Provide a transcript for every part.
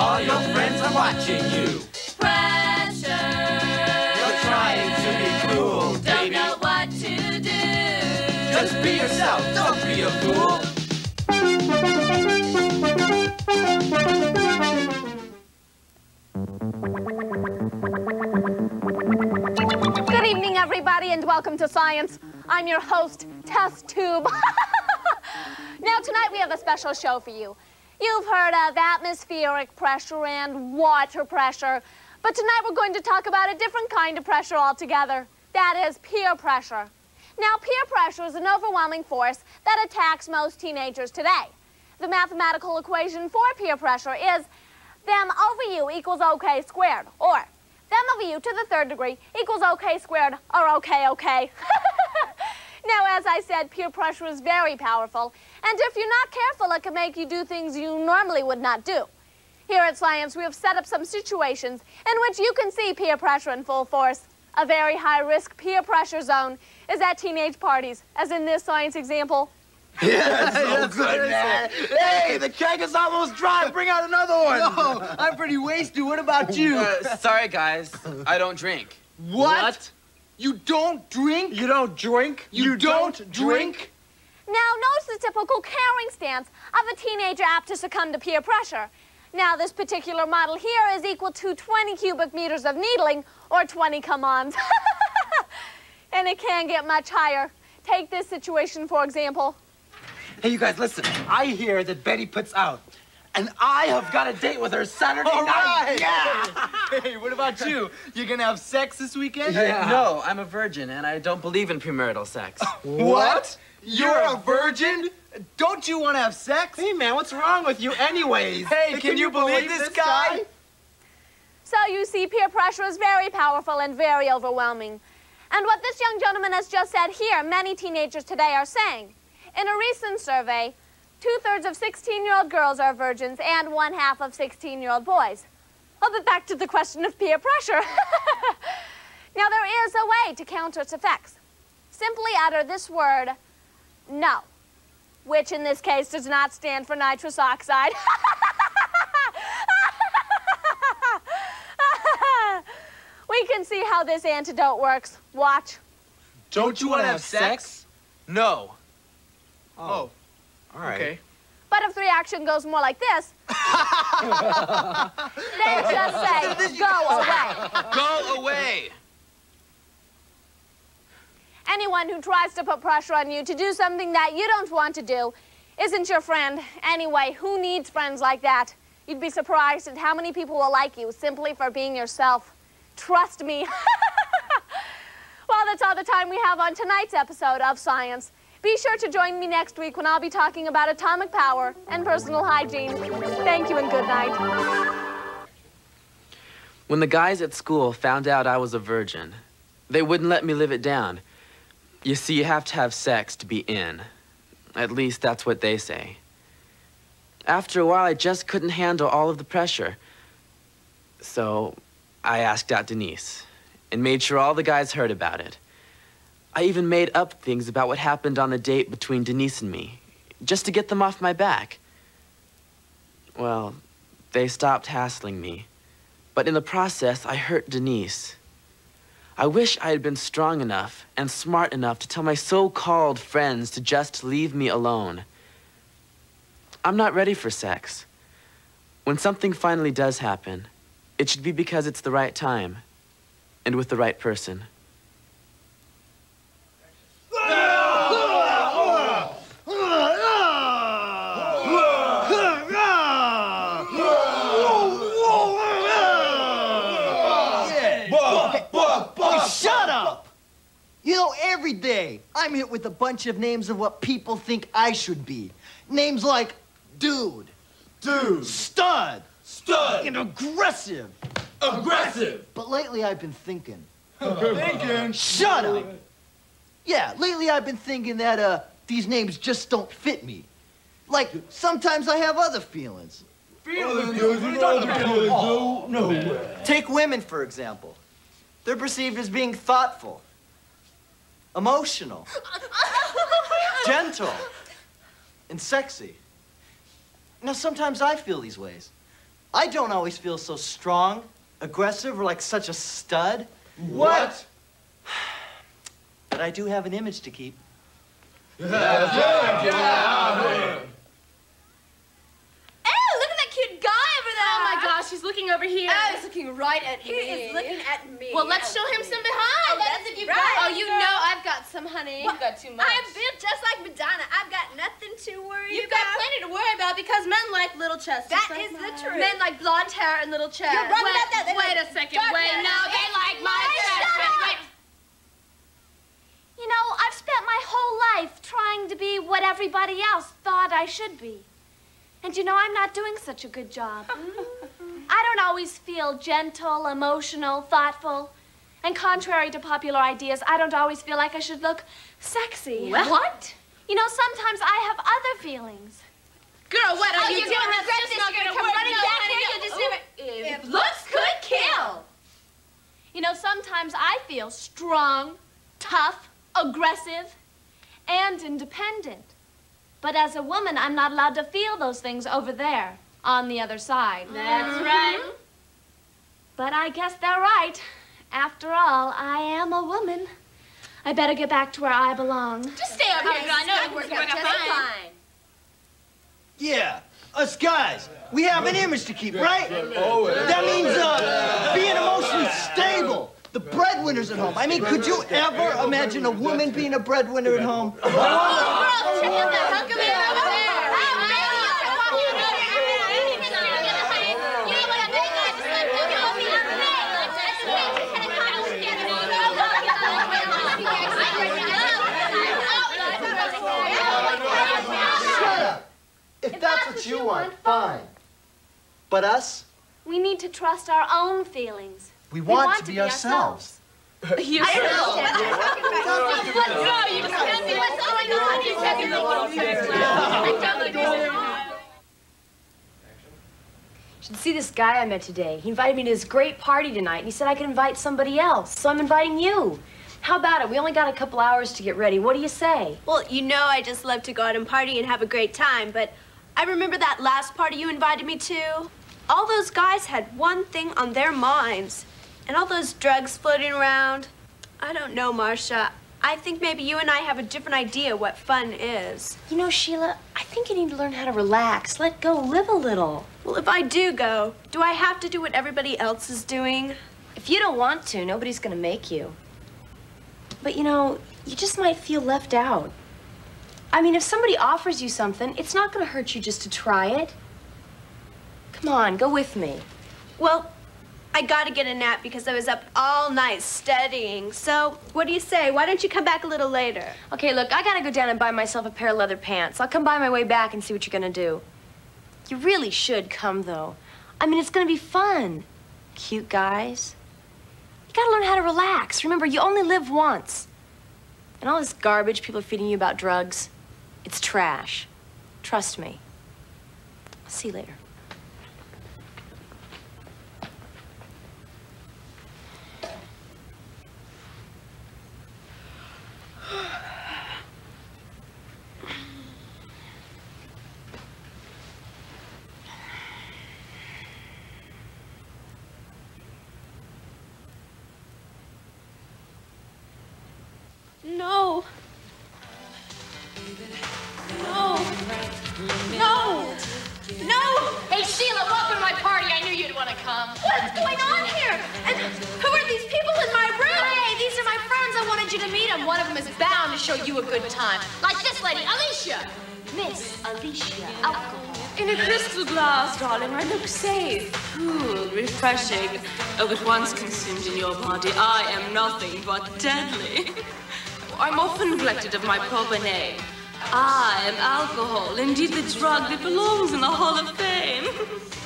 All your friends are watching you. Pressure. You're trying to be cool, Don't baby. know what to do. Just be yourself, don't be a fool. Good evening, everybody, and welcome to Science. I'm your host, Test Tube. Now, tonight we have a special show for you. You've heard of atmospheric pressure and water pressure, but tonight we're going to talk about a different kind of pressure altogether. That is peer pressure. Now, peer pressure is an overwhelming force that attacks most teenagers today. The mathematical equation for peer pressure is them over you equals OK squared, or them over you to the third degree equals OK squared, or OK. Now, as I said, peer pressure is very powerful, and if you're not careful, it can make you do things you normally would not do. Here at Science, we have set up some situations in which you can see peer pressure in full force. A very high-risk peer pressure zone is at teenage parties, as in this science example. Yeah, so good, man. Hey, the keg is almost dry. Bring out another one. No, I'm pretty wasted. What about you? Sorry, guys. I don't drink. What? You don't drink? You don't drink? You don't drink? Now, notice the typical caring stance of a teenager apt to succumb to peer pressure. Now, this particular model here is equal to 20 cubic meters of needling, or 20 come-ons. And it can get much higher. Take this situation, for example. Hey, you guys, listen. I hear that Betty puts out, and I have got a date with her Saturday night. Right. Yeah. Hey, what about you? You gonna have sex this weekend? No, I'm a virgin, and I don't believe in premarital sex. What? You're a virgin? Don't you want to have sex? Hey, man, what's wrong with you anyways? Hey, can you believe this guy? So you see, peer pressure is very powerful and very overwhelming. And what this young gentleman has just said here, many teenagers today are saying. In a recent survey, 2/3 of 16-year-old girls are virgins and 1/2 of 16-year-old boys. Well, but back to the question of peer pressure. Now, there is a way to counter its effects. Simply utter this word, no, which in this case does not stand for nitrous oxide. We can see how this antidote works. Watch. Don't you want to have sex? No. Oh. All right. Okay. But if the reaction goes more like this, then just say, go away. Go away. Anyone who tries to put pressure on you to do something that you don't want to do isn't your friend. Anyway, who needs friends like that? You'd be surprised at how many people will like you simply for being yourself. Trust me. Well, that's all the time we have on tonight's episode of Science. Be sure to join me next week when I'll be talking about atomic power and personal hygiene. Thank you and good night. When the guys at school found out I was a virgin, they wouldn't let me live it down. You see, you have to have sex to be in. At least that's what they say. After a while, I just couldn't handle all of the pressure. So I asked out Denise and made sure all the guys heard about it. I even made up things about what happened on the date between Denise and me, just to get them off my back. Well, they stopped hassling me, but in the process, I hurt Denise. I wish I had been strong enough and smart enough to tell my so-called friends to just leave me alone. I'm not ready for sex. When something finally does happen, it should be because it's the right time and with the right person. Shut up! You know, every day I'm hit with a bunch of names of what people think I should be. Names like dude, stud, and aggressive. But lately I've been thinking. Shut up! Yeah, lately I've been thinking that these names just don't fit me. Like, sometimes I have other feelings. Take women, for example. They're perceived as being thoughtful, emotional, gentle, and sexy. Now, sometimes I feel these ways. I don't always feel so strong, aggressive, or like such a stud. What? But I do have an image to keep. Oh, look at that cute guy over there. Oh my gosh, he's looking over here. Oh, he's looking right at me. He is looking at me. Well, let's show him some behind. Oh, that's if right, Oh, you girl. know I've got some, honey. You've got too much. I am built just like Madonna. I've got nothing to worry You've about. got plenty to worry about because men like little chests. That just like is the mine. truth. Men like blonde hair and little chests. You're wrong about that. They Wait like a second. dark Wait, hair. no, they like my chest. Wait. You know, I've spent my whole life trying to be what everybody else thought I should be. And you know, I'm not doing such a good job. I don't always feel gentle, emotional, thoughtful. And contrary to popular ideas, I don't always feel like I should look sexy. What? You know, sometimes I have other feelings. Girl, what are you you're doing? gonna regret That's this. just not You're gonna gonna work. come running No, back honey, here. no. You'll just If looks could kill. You know, sometimes I feel strong, tough, aggressive, and independent. But as a woman, I'm not allowed to feel those things over there, on the other side. That's right. But I guess they're right. After all, I am a woman. I better get back to where I belong. Just stay over here, girl. I know it'll work out just fine. Yeah, us guys, we have an image to keep, right? That means being emotionally stable. The breadwinners at home. I mean, could you ever imagine a woman being a breadwinner at home? Girl, check out that hunk of man over there. Shut up. If that's what you want, fine. But us, We need to trust our own feelings. we want to be ourselves. You know. You can't see what's going on. You can't be You should see this guy I met today. He invited me to this great party tonight, and he said I could invite somebody else. So I'm inviting you. How about it? We only got a couple hours to get ready. What do you say? Well, you know I just love to go out and party and have a great time, but I remember that last party you invited me to. All those guys had one thing on their minds, and all those drugs floating around. I don't know, Marcia. I think maybe you and I have a different idea what fun is. You know, Sheila, I think you need to learn how to relax, let go, live a little. Well, if I do go, do I have to do what everybody else is doing? If you don't want to, nobody's gonna make you. But you know, you just might feel left out. I mean, if somebody offers you something, it's not gonna hurt you just to try it. Come on, go with me. Well, I gotta get a nap because I was up all night studying. So, what do you say? Why don't you come back a little later? Okay, look, I gotta go down and buy myself a pair of leather pants. I'll come by my way back and see what you're gonna do. You really should come, though. I mean, it's gonna be fun. Cute guys. You gotta learn how to relax. Remember, you only live once. And all this garbage people are feeding you about drugs, it's trash. Trust me. I'll see you later. No. No. No. No. Hey, Sheila, welcome to my party. I knew you'd want to come. What's going on here? And who are these people in my room? Hey, these are my friends. I wanted you to meet them. One of them is bound to show you a good time. Like this lady, Alicia. Miss Alicia, alcohol. In a crystal glass, darling, I look safe, cool, refreshing. Oh, but once consumed in your body, I am nothing but deadly. I'm often neglected of my proper name. I am alcohol, indeed the drug that belongs in the Hall of Fame.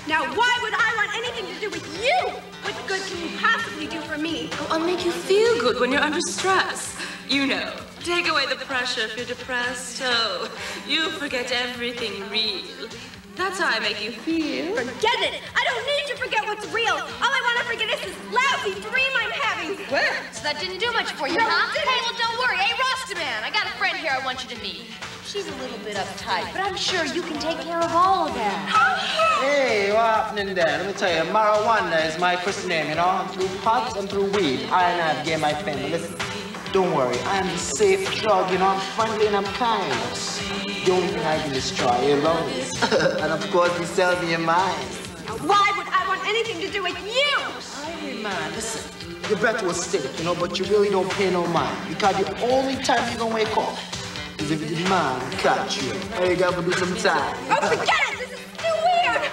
Now, why would I want anything to do with you? What good can you possibly do for me? Oh, I'll make you feel good when you're under stress. You know, take away the pressure if you're depressed. Oh, you forget everything real. That's how I make you feel. Forget it. I don't need to forget what's real. All I want to forget is this lousy dream I'm having. Well, so that didn't do much for you, No, huh? it didn't. Hey, well, don't worry. Hey, Rostaman, I got a friend here I want you to meet. She's a little bit uptight, but I'm sure you can take care of all of that. Hey, happening there? Let me tell you, marijuana is my first name, you know? Through pot and through weed, I and I have gained my fame. But listen, don't worry, I am the safe drug, you know? I'm friendly and I'm kind. The only thing I do is try your lungs. And of course, we sell me your mind. Why would I want anything to do with you? Hey, man, listen. Your breath will stink, you know, but you really don't pay no mind. Because the only time you're gonna wake up is if the man catch you. All you gotta do some time. Oh, forget it! This is too weird!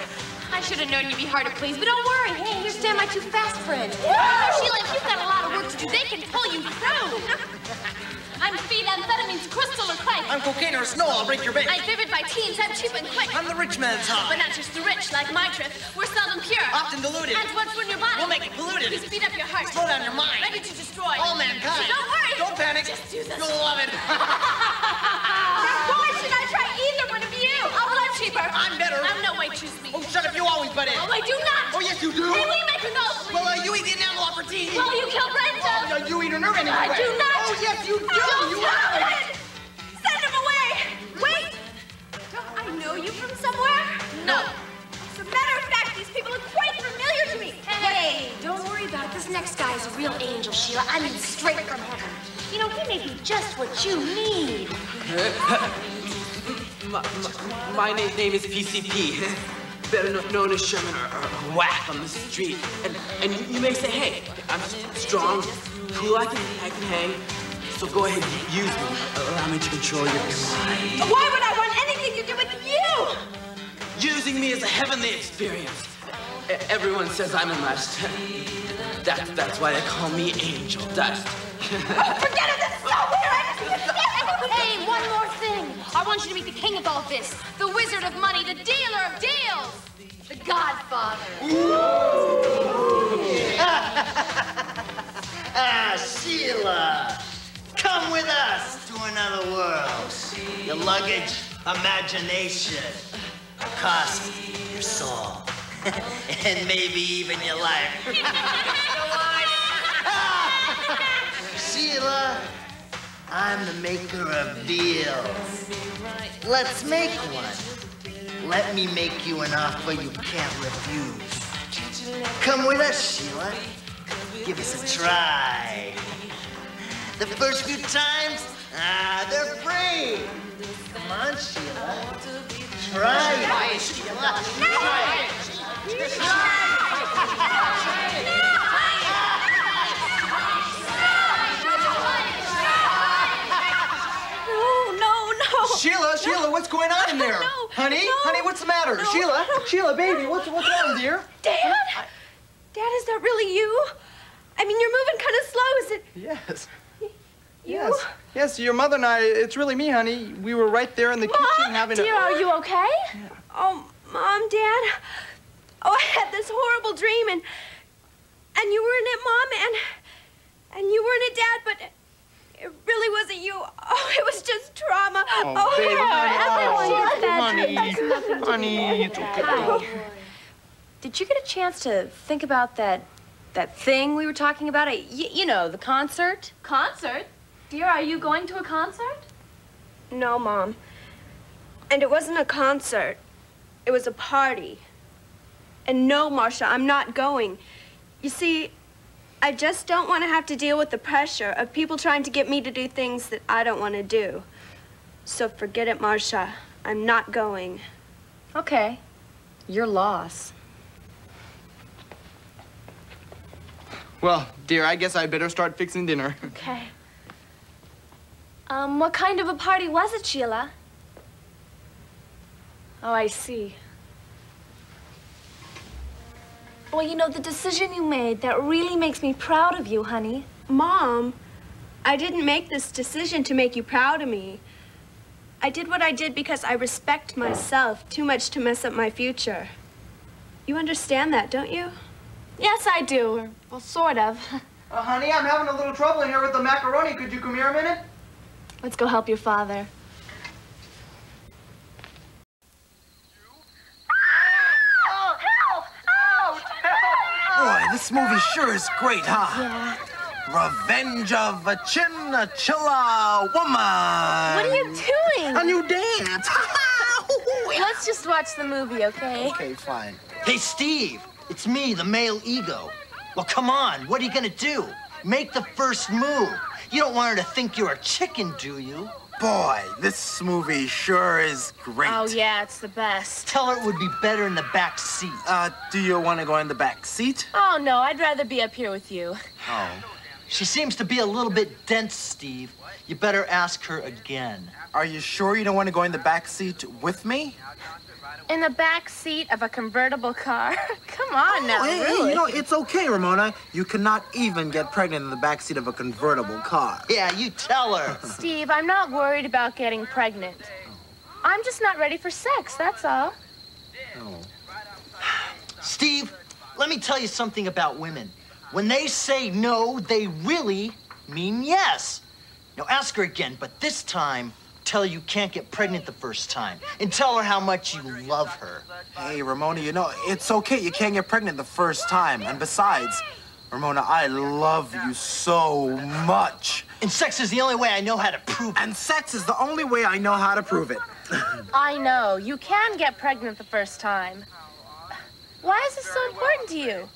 I should have known you'd be hard to please, but don't worry. Hey, here's Stan, my too fast friend. Oh, Sheila, if you've got a lot of work to do, they can pull you through. I'm speed, amphetamines, crystal, or crank. I'm cocaine or snow, I'll break your bank. I'm favored by teens, I'm cheap and quick. I'm the rich man's high. But not just the rich, like my trip. We're seldom pure. Often diluted. And once we're in your body, We'll make it polluted. we speed up your heart. Slow down your mind. Ready to destroy All mankind. So don't worry. Don't panic. Just do this. You'll love it. Now, why should I try either one of you? Oh, well, I'm cheaper. I'm better. I'm no way, choose me. Oh, shut up, you always butt in. Oh, I do not. Oh, yes, you do. Hey, will you make a nose, please? Well, you eat the enamel off her teeth. Well, you kill Brenda. Oh, you eat her nerve anyway. I do not. Oh, yes, you do. Don't You stop are. it! Send him away! Wait! Don't I know you from somewhere? No. As a matter of fact, these people are quite familiar to me. Hey, don't worry about it. This next guy is a real angel, Sheila. I mean, straight from heaven. You know, he may be just what you need. My name is PCP, better known as Sherman or Whack on the street. And you may say, hey, I'm strong, cool, I can hang. So go ahead, use me. Allow me to control your mind. Why would I want anything to do with you? Using me is a heavenly experience. Everyone says I'm a must. That's why they call me Angel Dust. Forget it! This is so weird! I just can't. Hey, one more thing. I want you to meet the king of all this. The wizard of money, the dealer of deals. The Godfather. Sheila, come with us to another world. Your luggage, imagination, cost your soul, and maybe even your life. Sheila, I'm the maker of deals. Let's make one. Let me make you an offer you can't refuse. Come with us, Sheila. Give us a try. The first few times, they're free. Come on, Sheila. Try it, Sheila. Try it. No. Sheila, what's going on in there? No, Honey, no, honey, what's the matter? no, Sheila, no. Sheila, baby, what's wrong, dear? Dad? Dad, is that really you? I mean, you're moving kind of slow. Is it Yes. you? Yes, your mother and I, it's really me, honey. We were right there in the kitchen having Dear, are you okay? Oh, Mom, Dad. Oh, I had this horrible dream, and you were in it, Mom, and you were in it, Dad, but it really wasn't you. Oh, it was just trauma. Oh, baby, Everyone gets that. honey, it's okay. Did you get a chance to think about that thing we were talking about? You know, the concert? Concert? Dear, are you going to a concert? No, Mom. And it wasn't a concert. It was a party. And no, Marcia, I'm not going. You see, I just don't want to have to deal with the pressure of people trying to get me to do things that I don't want to do. So forget it, Marcia. I'm not going. Okay. Your loss. Well, dear, I guess I better start fixing dinner. Okay. What kind of a party was it, Sheila? Oh, I see. Well, you know, the decision you made, that really makes me proud of you, honey. Mom, I didn't make this decision to make you proud of me. I did what I did because I respect myself too much to mess up my future. You understand that, don't you? Yes, I do. Well, sort of. Honey, I'm having a little trouble in here with the macaroni. Could you come here a minute? Let's go help your father. Boy, this movie sure is great, huh? Yeah. Revenge of a Chinchilla Woman. What are you doing? A new dance. Let's just watch the movie, okay? Okay, fine. Hey, Steve, it's me, the male ego. Well, come on, what are you gonna do? Make the first move. You don't want her to think you're a chicken, do you? Boy, this movie sure is great. Oh, yeah, it's the best. Tell her it would be better in the back seat. Do you want to go in the back seat? Oh, no, I'd rather be up here with you. Oh. She seems to be a little bit dense, Steve. You better ask her again. Are you sure you don't want to go in the back seat with me? In the back seat of a convertible car? Come on now, Hey, really? you know, it's okay, Ramona. You cannot even get pregnant in the back seat of a convertible car. Yeah, you tell her. Steve, I'm not worried about getting pregnant. I'm just not ready for sex, that's all. Oh. Steve, let me tell you something about women. When they say no, they really mean yes. Now ask her again, but this time, tell her you can't get pregnant the first time. And tell her how much you love her. Hey, Ramona, you know, it's okay. You can't get pregnant the first time. And besides, Ramona, I love you so much. And sex is the only way I know how to prove it. And sex is the only way I know how to prove it. I know, you can get pregnant the first time. Why is this so important to you?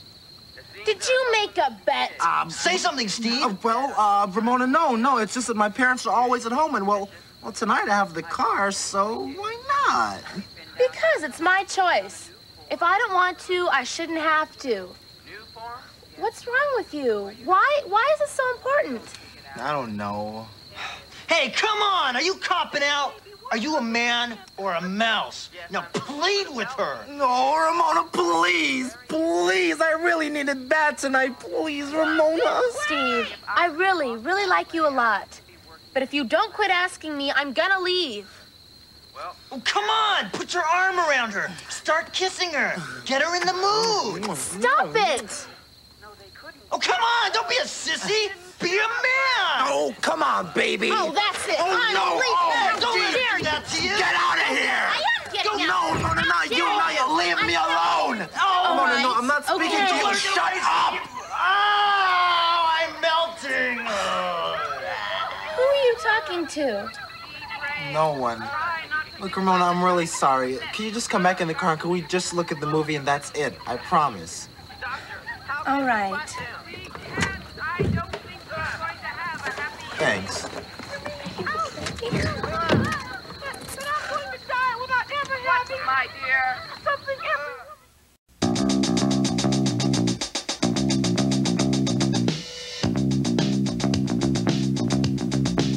Did you make a bet? Say something, Steve. Ramona, no. It's just that my parents are always at home, and well, tonight I have the car, so why not? Because it's my choice. If I don't want to, I shouldn't have to. What's wrong with you? Why is this so important? I don't know. Hey, come on! Are you copping out? Are you a man or a mouse? Now plead with her. No, Ramona, please. I really need it bad tonight. Please, Ramona. Steve, I really like you a lot. But if you don't quit asking me, I'm gonna leave. Oh, come on! Put your arm around her. Start kissing her. Get her in the mood. Stop it! Oh, come on! Don't be a sissy. Be a man. Oh, come on, baby. Oh, that's it. Oh, I'm no. leaving. Don't let her dare do that to you. Get out of here. I am getting No, out. you leave me alone. Oh, No, I'm not speaking to you. Okay. Shut up. Oh, I'm melting. Who are you talking to? No one. Look, Ramona, I'm really sorry. Can you just come back in the car and can we just look at the movie and that's it? I promise. All right. Thanks. My dear, something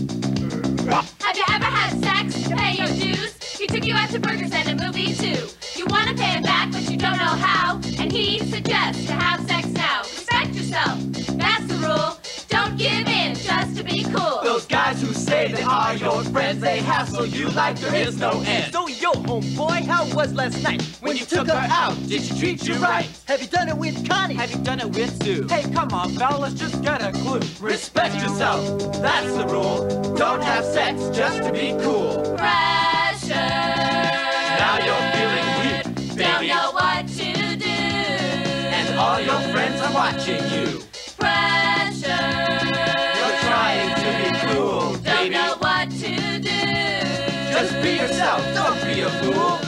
Have you ever had sex to pay your dues? He took you out to burgers and a movie too. You want to pay him back, but you don't know how. And he suggests to have sex now. Respect yourself. That's the rule. Don't give in just to be cool. Those guys who say they are your friends, they hassle you like there is no end. So yo, homeboy, how was last night? When you took her out, did she treat you right? Have you done it with Connie? Have you done it with Sue? Hey, come on, fellas, just get a clue. Respect yourself, that's the rule. Don't have sex just to be cool. Pressure. Now you're feeling weak, Don't baby. know what to do. And all your friends are watching you. Pressure. You're trying to be cool, Don't baby. know what to do. Just be yourself, don't be a fool.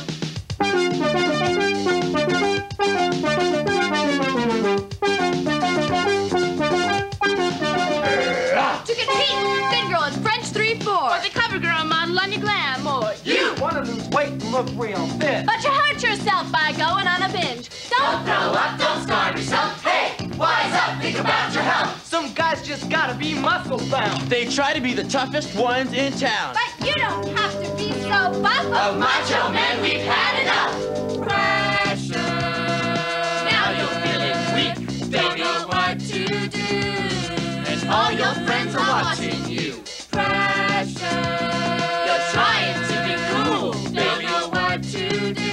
To compete, thin girl in French 3-4. Or the cover girl model on your glam. Or You want to lose weight and look real thin. but you hurt yourself by going on a binge. Don't throw up, don't starve yourself. Hey, wise up, think about your health. Some guys just gotta be muscle bound. They try to be the toughest ones in town. But you don't have to be so buff. Of macho men, we've had enough. Pressure. Now you're feeling weak. Don't know what to do. And all your friends are watching you. Pressure. You're trying to be cool. Don't know what to do.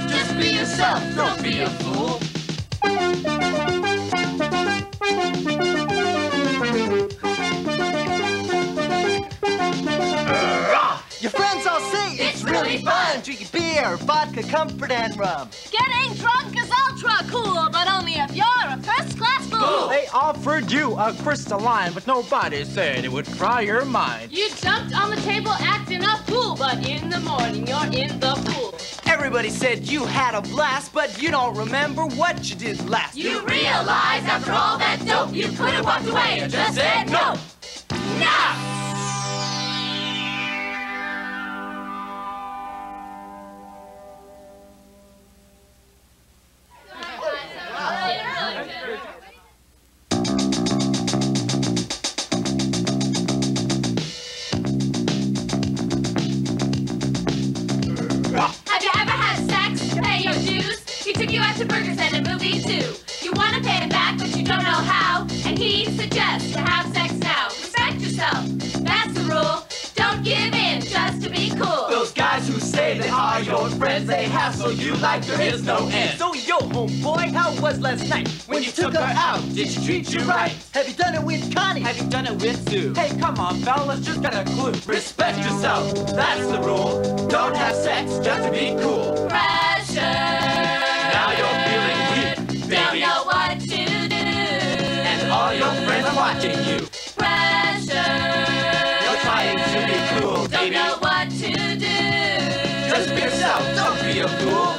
Just be yourself, don't be a fool. Your friends all say It's really fun. Drink beer, vodka, comfort, and rum. Getting drunk is ultra cool, but only if you're a first-class fool. They offered you a crystalline, but nobody said it would fry your mind. You jumped on the table acting a fool, but in the morning you're in the pool. Everybody said you had a blast, but you don't remember what you did last. You realize after all that dope, you could have walked away and just said no. No! Have you ever had sex to pay your dues? He took you out to burgers and a movie too. You want to pay him back, but you don't know how. And he suggests to have sex now. Respect yourself. That's the rule. Don't give in just to be cool. Those guys who say they are your friends, they hassle you like there is no end. So yo, homeboy, how was last night? When you took her out, did she treat you right? Have you done it with Connie? Have you done it with Sue? Hey, come on, fellas, just got a clue. Respect yourself, that's the rule. Don't have sex just to be cool. Pressure. Now you're feeling weak, baby. Don't know what to do. And all your friends are watching you. Pressure. You're trying to be cool, Don't baby. know what to do. Just be yourself, don't be a fool.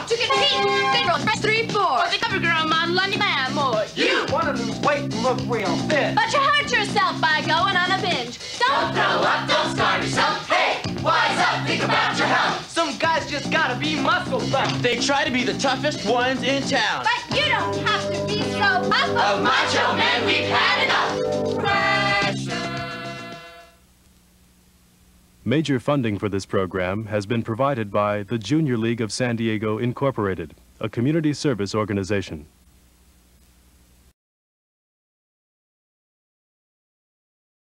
To get heat, they roll press 3-4. Or the cover girl on Lundy Man more. You wanna lose weight and look real fit. But you hurt yourself by going on a binge. Don't throw up, don't starve yourself. Hey, wise up, think about your health. Some guys just gotta be muscle bound. They try to be the toughest ones in town. But you don't have to be so up. Of macho men, we've had enough. Pressure. Major funding for this program has been provided by the Junior League of San Diego, Incorporated, a community service organization.